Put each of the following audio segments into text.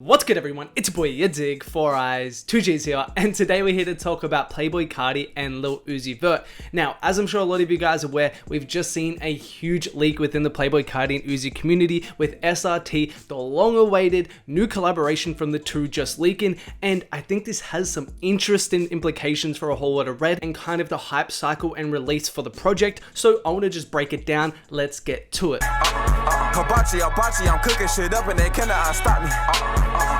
What's good everyone, it's your boy yadiiiigg, 4 eyes, 2 G's here, and today we're here to talk about Playboi Carti and Lil Uzi Vert. Now, as I'm sure a lot of you guys are aware, we've just seen a huge leak within the Playboi Carti and Uzi community with SRT, the long-awaited new collaboration from the two just leaking, and I think this has some interesting implications for a Whole Lotta Red and kind of the hype cycle and release for the project, so I want to just break it down. Let's get to it. Hibachi, I'm cooking shit up and they cannot stop me.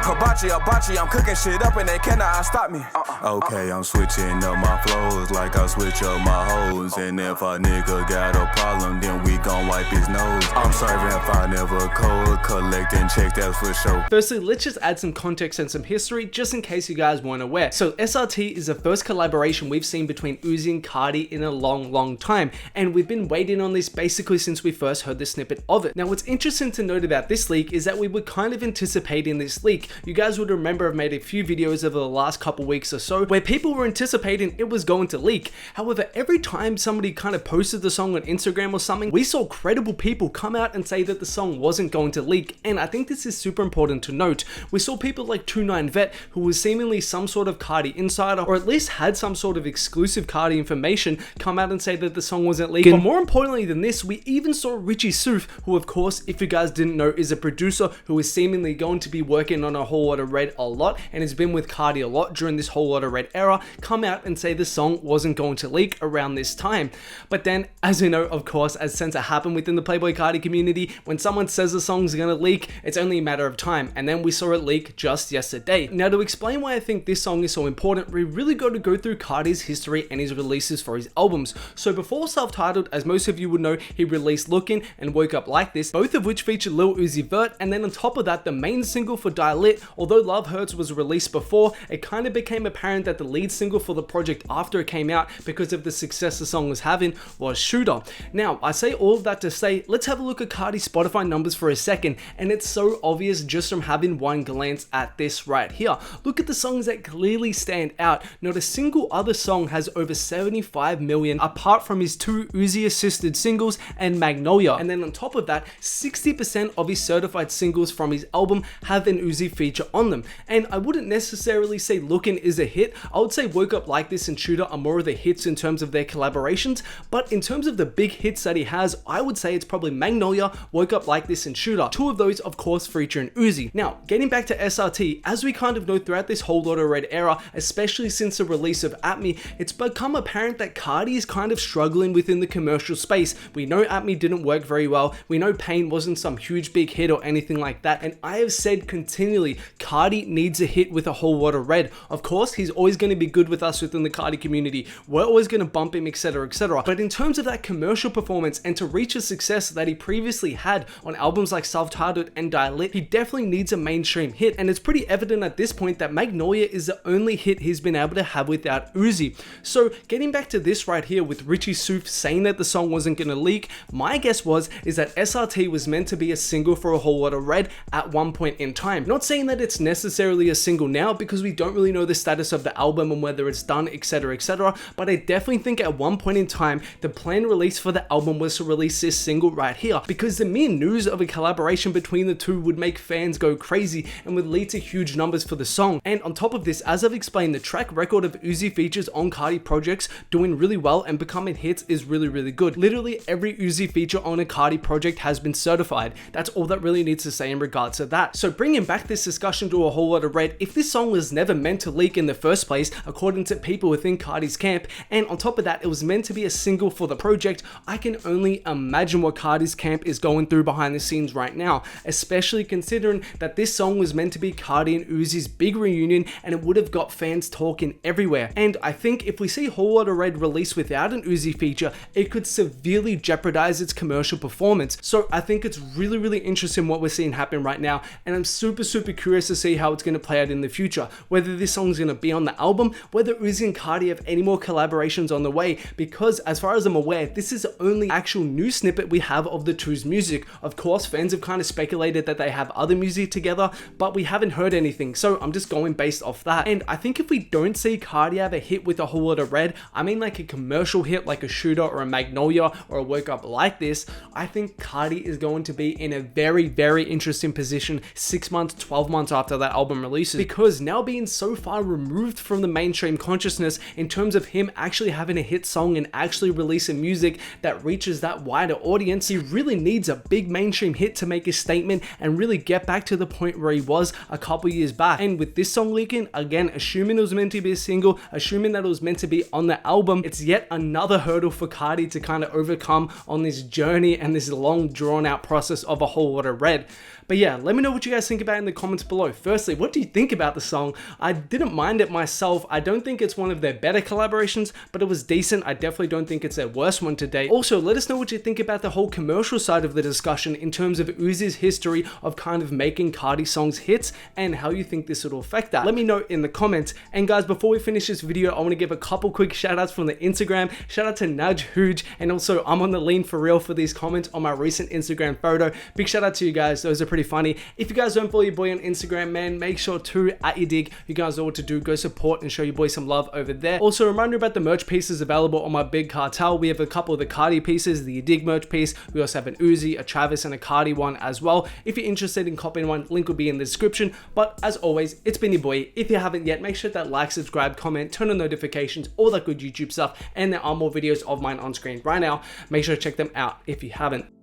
Hibachi, I'm cooking shit up and they cannot stop me. Okay, I'm switching up my flows like I switch up my hoes. And if a nigga got a problem, then we gon' wipe his nose. I'm serving if I never cold, collecting check, that's for sure. Firstly, let's just add some context and some history just in case you guys weren't aware. So SRT is the first collaboration we've seen between Uzi and Carti in a long time. And we've been waiting on this basically since we first heard the snippet of it. Now, what's interesting to note about this leak is that we were kind of anticipating this leak. You guys would remember I've made a few videos over the last couple weeks or so where people were anticipating it was going to leak. However, every time somebody kind of posted the song on Instagram or something, we saw credible people come out and say that the song wasn't going to leak. And I think this is super important to note. We saw people like 29 Vert, who was seemingly some sort of Carti insider, or at least had some sort of exclusive Carti information, come out and say that the song wasn't leaking. But more importantly than this, we even saw Richie Soof, who of course, if you guys didn't know, is a producer who is seemingly going to be working on a Whole Lotta Red a lot and has been with Carti a lot during this Whole Lotta Red era, come out and say the song wasn't going to leak around this time. But then, as we know, of course, as tends to happen within the Playboi Carti community, when someone says the song's gonna leak, it's only a matter of time, and then we saw it leak just yesterday. Now, to explain why I think this song is so important, we really got to go through Carti's history and his releases for his albums. So before Self-Titled, as most of you would know, he released Lookin' and Woke Up Like This, both of which featured Lil Uzi Vert, and then on top of that, the main single for Die Lit, although Love Hurts was released before, it kind of became apparent that the lead single for the project after it came out, because of the success the song was having, was Shooter. Now, I say all of that to say, let's have a look at Carti's Spotify numbers for a second, and it's so obvious just from having one glance at this right here. Look at the songs that clearly stand out. Not a single other song has over 75 million apart from his two Uzi assisted singles and Magnolia, and then on top of that, 60% of his certified singles from his album have an Uzi feature on them. And I wouldn't necessarily say Lookin' is a hit. I would say Woke Up Like This and Shooter are more of the hits in terms of their collaborations, but in terms of the big hits that he has, I would say it's probably Magnolia, Woke Up Like This and Shooter. Two of those, of course, featuring Uzi. Now, getting back to SRT, as we kind of know throughout this Whole Lotta Red era, especially since the release of At Me, it's become apparent that Carti is kind of struggling within the commercial space. We know At Me didn't work very well. We know Pain wasn't some huge big hit or anything like that. And I have said continually, Carti needs a hit with a Whole Lotta Red. Of course, he's always going to be good with us within the Carti community. We're always going to bump him, etc, etc. But in terms of that commercial performance and to reach a success that he previously had on albums like Self-Titled and Die Lit, he definitely needs a mainstream hit. And it's pretty evident at this point that Magnolia is the only hit he's been able to have without Uzi. So getting back to this right here with Richie Soof saying that the song wasn't going to leak, my guess is that SRT was meant to be a single for a Whole Lotta Red at one point in time. Not saying that it's necessarily a single now, because we don't really know the status of the album and whether it's done, etc, etc, but I definitely think at one point in time the planned release for the album was to release this single right here, because the mere news of a collaboration between the two would make fans go crazy and would lead to huge numbers for the song. And on top of this, as I've explained, the track record of Uzi features on Carti projects doing really well and becoming hits is really good. Literally every Uzi feature on a Carti project has been certified. That's all that really needs to say in regards to that. So bringing back this discussion to a Whole Lotta Red, if this song was never meant to leak in the first place, according to people within Carti's camp, and on top of that, it was meant to be a single for the project, I can only imagine what Carti's camp is going through behind the scenes right now, especially considering that this song was meant to be Carti and Uzi's big reunion, and it would have got fans talking everywhere. And I think if we see Whole Lotta Red release without an Uzi feature, it could severely jeopardize its commercial performance. So I think it's really interesting what we're seeing happen right now, and I'm super curious to see how it's going to play out in the future, whether this song's going to be on the album, whether Uzi and Carti have any more collaborations on the way, because as far as I'm aware, this is the only actual new snippet we have of the two's music. Of course, fans have kind of speculated that they have other music together, but we haven't heard anything, so I'm just going based off that. And I think if we don't see Carti have a hit with a Whole Lotta Red, I mean like a commercial hit like a Shooter or a Magnolia or a Woke Up Like This, I think Carti is going to be in a very interesting position 6 months, 12 months after that album releases, because now being so far removed from the mainstream consciousness in terms of him actually having a hit song and actually releasing music that reaches that wider audience, he really needs a big mainstream hit to make his statement and really get back to the point where he was a couple years back. And with this song leaking, again, assuming it was meant to be a single, assuming that it was meant to be on the album, it's yet another hurdle for Carti to kind of overcome on this journey and this long drawn out process of A Whole Lotta Red. But yeah, let me know what you guys think about it in the comments below. Firstly, what do you think about the song? I didn't mind it myself. I don't think it's one of their better collaborations, but it was decent. I definitely don't think it's their worst one to date. Also, let us know what you think about the whole commercial side of the discussion in terms of Uzi's history of kind of making Carti songs hits and how you think this will affect that. Let me know in the comments. And guys, before we finish this video, I want to give a couple quick shout outs from the Instagram. Shout out to Nudge Hooge, and also I'm on the lean for real for these comments on my recent Instagram photo. Big shout out to you guys. Those are pretty funny. If you guys don't follow your boy on Instagram, man, make sure to @yadiiiigg. You guys know what to do. Go support and show your boy some love over there. Also, a reminder about the merch pieces available on my big cartel. We have a couple of the Carti pieces, the yadiiiigg merch piece. We also have an Uzi, a Travis, and a Carti one as well. If you're interested in copying one, link will be in the description. But as always, it's been your boy. If you haven't yet, make sure that like, subscribe, comment, turn on notifications, all that good YouTube stuff. And there are more videos of mine on screen right now. Make sure to check them out if you haven't.